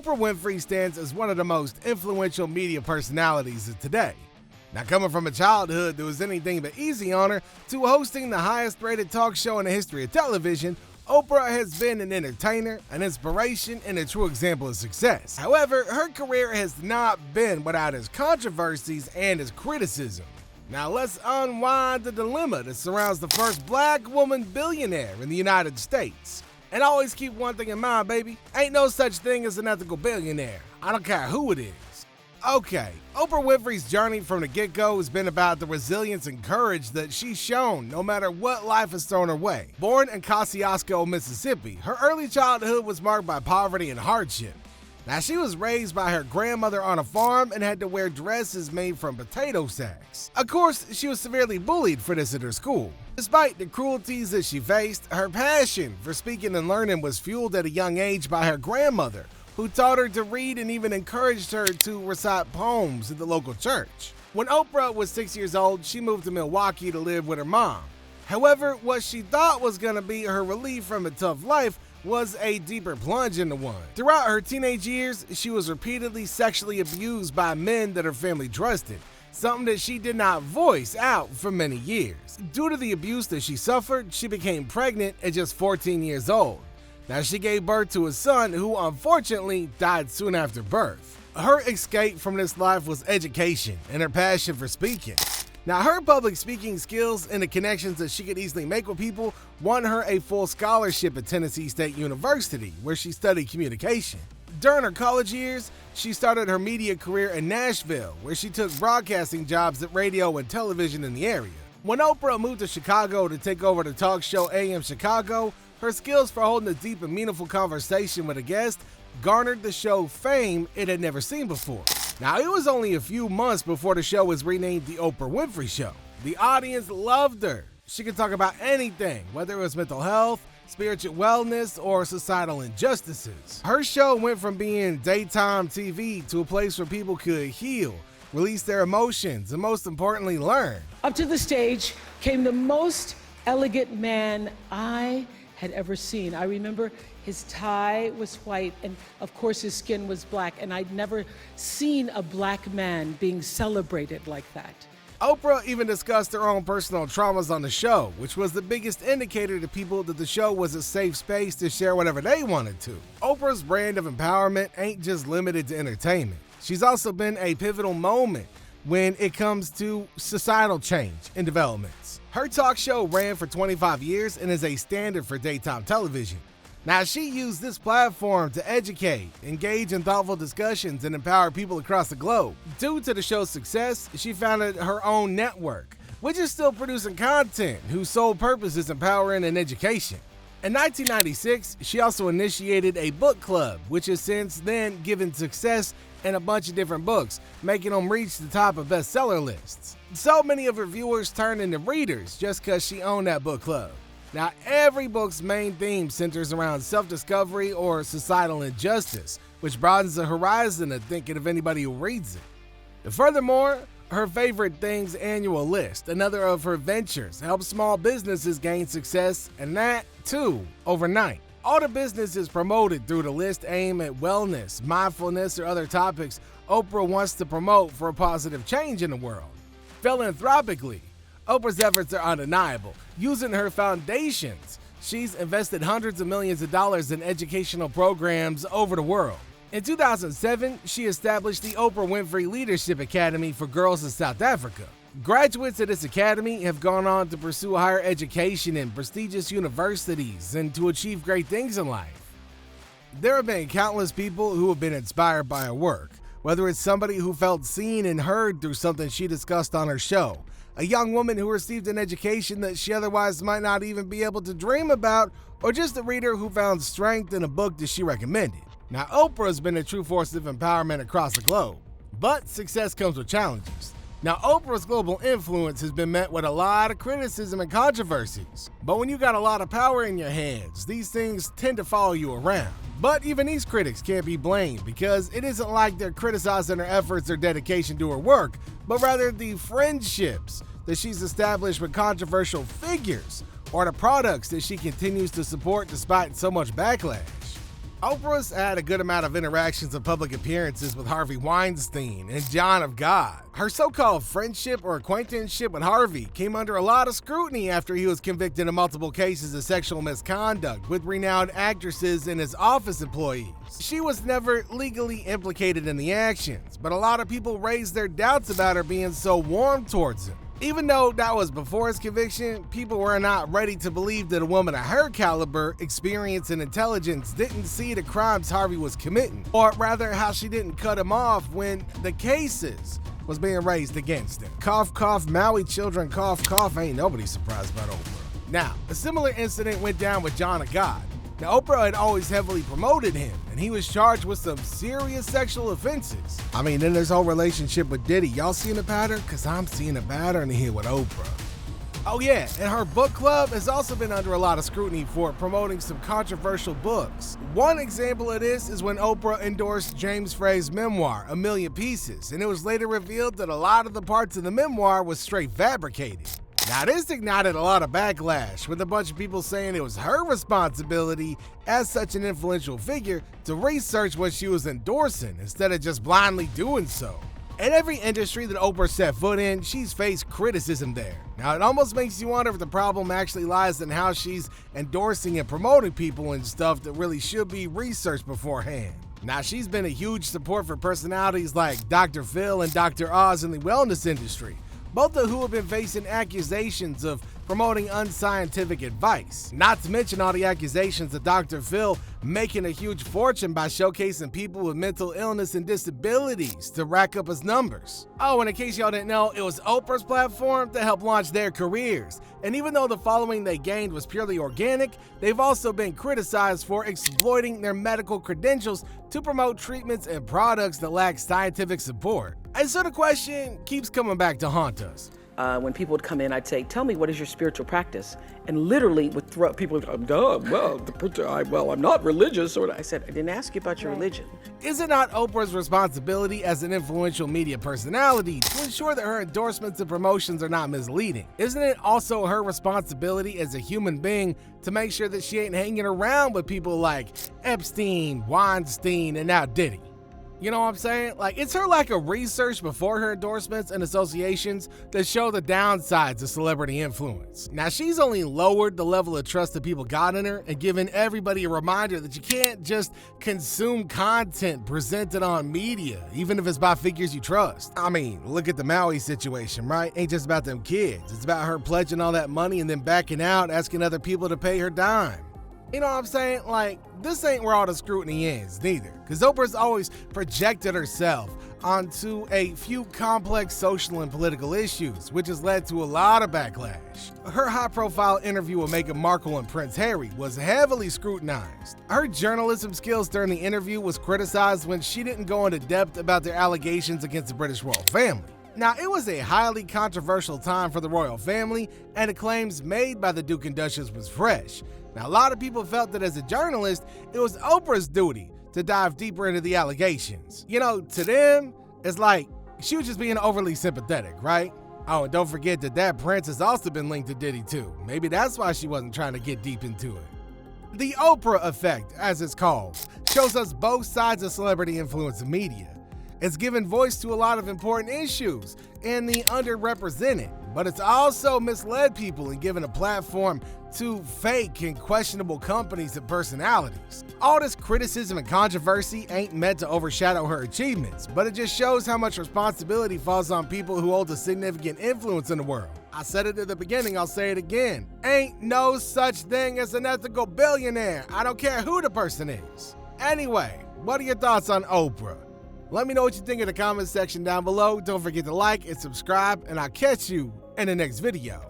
Oprah Winfrey stands as one of the most influential media personalities of today. Now, coming from a childhood that was anything but easy on her to hosting the highest-rated talk show in the history of television, Oprah has been an entertainer, an inspiration, and a true example of success. However, her career has not been without its controversies and its criticism. Now, let's unwind the dilemma that surrounds the first black woman billionaire in the United States. And always keep one thing in mind, baby. Ain't no such thing as an ethical billionaire. I don't care who it is. Okay, Oprah Winfrey's journey from the get-go has been about the resilience and courage that she's shown no matter what life has thrown her way. Born in Kosciuszko, Mississippi, her early childhood was marked by poverty and hardship. Now, she was raised by her grandmother on a farm and had to wear dresses made from potato sacks. Of course, she was severely bullied for this at her school. Despite the cruelties that she faced, her passion for speaking and learning was fueled at a young age by her grandmother, who taught her to read and even encouraged her to recite poems at the local church. When Oprah was 6 years old, she moved to Milwaukee to live with her mom. However, what she thought was going to be her relief from a tough life was a deeper plunge into one. Throughout her teenage years, she was repeatedly sexually abused by men that her family trusted, something that she did not voice out for many years. Due to the abuse that she suffered, she became pregnant at just 14 years old. Now, she gave birth to a son who unfortunately died soon after birth. Her escape from this life was education and her passion for speaking. Now, her public speaking skills and the connections that she could easily make with people won her a full scholarship at Tennessee State University, where she studied communication. During her college years, she started her media career in Nashville, where she took broadcasting jobs at radio and television in the area. When Oprah moved to Chicago to take over the talk show AM Chicago, her skills for holding a deep and meaningful conversation with a guest garnered the show fame it had never seen before. Now, it was only a few months before the show was renamed The Oprah Winfrey Show. The audience loved her. She could talk about anything, whether it was mental health, spiritual wellness, or societal injustices. Her show went from being daytime TV to a place where people could heal, release their emotions, and most importantly, learn. Up to the stage came the most elegant man I had ever seen. I remember his tie was white, and of course his skin was black, and I'd never seen a black man being celebrated like that. Oprah even discussed her own personal traumas on the show, which was the biggest indicator to people that the show was a safe space to share whatever they wanted to. Oprah's brand of empowerment ain't just limited to entertainment. She's also been a pivotal moment when it comes to societal change and developments. Her talk show ran for 25 years and is a standard for daytime television. Now, she used this platform to educate, engage in thoughtful discussions, and empower people across the globe. Due to the show's success, she founded her own network, which is still producing content whose sole purpose is empowering and education. In 1996, she also initiated a book club, which has since then given success in a bunch of different books, making them reach the top of bestseller lists. So many of her viewers turned into readers just because she owned that book club. Now, every book's main theme centers around self-discovery or societal injustice, which broadens the horizon of thinking of anybody who reads it. Furthermore, her favorite things annual list, another of her ventures, helps small businesses gain success, and that, too, overnight. All the businesses promoted through the list aim at wellness, mindfulness, or other topics Oprah wants to promote for a positive change in the world. Philanthropically, Oprah's efforts are undeniable. Using her foundations, she's invested hundreds of millions of dollars in educational programs over the world. In 2007, she established the Oprah Winfrey Leadership Academy for girls in South Africa. Graduates of this academy have gone on to pursue higher education in prestigious universities and to achieve great things in life. There have been countless people who have been inspired by her work, whether it's somebody who felt seen and heard through something she discussed on her show, a young woman who received an education that she otherwise might not even be able to dream about, or just a reader who found strength in a book that she recommended. Now, Oprah's been a true force of empowerment across the globe, but success comes with challenges. Now, Oprah's global influence has been met with a lot of criticism and controversies. But when you got a lot of power in your hands, these things tend to follow you around. But even these critics can't be blamed because it isn't like they're criticizing her efforts or dedication to her work, but rather the friendships that she's established with controversial figures or the products that she continues to support despite so much backlash. Oprah's had a good amount of interactions and public appearances with Harvey Weinstein and John of God. Her so-called friendship or acquaintanceship with Harvey came under a lot of scrutiny after he was convicted in multiple cases of sexual misconduct with renowned actresses and his office employees. She was never legally implicated in the actions, but a lot of people raised their doubts about her being so warm towards him. Even though that was before his conviction, people were not ready to believe that a woman of her caliber, experience, and intelligence didn't see the crimes Harvey was committing, or rather how she didn't cut him off when the cases was being raised against him. Cough, cough, Maui children, cough, cough, ain't nobody surprised about Oprah. Now, a similar incident went down with John of God. Now, Oprah had always heavily promoted him, and he was charged with some serious sexual offenses. I mean, in his whole relationship with Diddy, y'all seeing a pattern? Because I'm seeing a pattern here with Oprah. Oh yeah, and her book club has also been under a lot of scrutiny for promoting some controversial books. One example of this is when Oprah endorsed James Frey's memoir, A Million Pieces, and it was later revealed that a lot of the parts of the memoir was straight fabricated. Now, this ignited a lot of backlash, with a bunch of people saying it was her responsibility as such an influential figure to research what she was endorsing instead of just blindly doing so. In every industry that Oprah set foot in, she's faced criticism there. Now, it almost makes you wonder if the problem actually lies in how she's endorsing and promoting people and stuff that really should be researched beforehand. Now, she's been a huge support for personalities like Dr. Phil and Dr. Oz in the wellness industry, both of who have been facing accusations of promoting unscientific advice. Not to mention all the accusations of Dr. Phil making a huge fortune by showcasing people with mental illness and disabilities to rack up his numbers. Oh, and in case y'all didn't know, it was Oprah's platform to help launch their careers. And even though the following they gained was purely organic, they've also been criticized for exploiting their medical credentials to promote treatments and products that lack scientific support. And so the question keeps coming back to haunt us. When people would come in, I'd say, tell me, what is your spiritual practice? And literally would throw, people would go, I'm not religious. Or I said, I didn't ask you about your religion. Is it not Oprah's responsibility as an influential media personality to ensure that her endorsements and promotions are not misleading? Isn't it also her responsibility as a human being to make sure that she ain't hanging around with people like Epstein, Weinstein, and now Diddy? You know what I'm saying? Like, it's her lack of research before her endorsements and associations that show the downsides of celebrity influence. Now, she's only lowered the level of trust that people got in her and given everybody a reminder that you can't just consume content presented on media, even if it's by figures you trust. I mean, look at the Maui situation, right? Ain't just about them kids. It's about her pledging all that money and then backing out, asking other people to pay her dime. You know what I'm saying? Like, this ain't where all the scrutiny ends, neither. Because Oprah's always projected herself onto a few complex social and political issues, which has led to a lot of backlash. Her high-profile interview with Meghan Markle and Prince Harry was heavily scrutinized. Her journalism skills during the interview was criticized when she didn't go into depth about their allegations against the British royal family. Now, it was a highly controversial time for the royal family, and the claims made by the Duke and Duchess was fresh. Now, a lot of people felt that as a journalist, it was Oprah's duty to dive deeper into the allegations. You know, to them, it's like she was just being overly sympathetic, right? Oh, and don't forget that prince has also been linked to Diddy too. Maybe that's why she wasn't trying to get deep into it. The Oprah effect, as it's called, shows us both sides of celebrity influence in media. It's given voice to a lot of important issues and the underrepresented, but it's also misled people and given a platform to fake and questionable companies and personalities. All this criticism and controversy ain't meant to overshadow her achievements, but it just shows how much responsibility falls on people who hold a significant influence in the world. I said it at the beginning, I'll say it again. Ain't no such thing as an ethical billionaire. I don't care who the person is. Anyway, what are your thoughts on Oprah? Let me know what you think in the comment section down below. Don't forget to like and subscribe, and I'll catch you in the next video.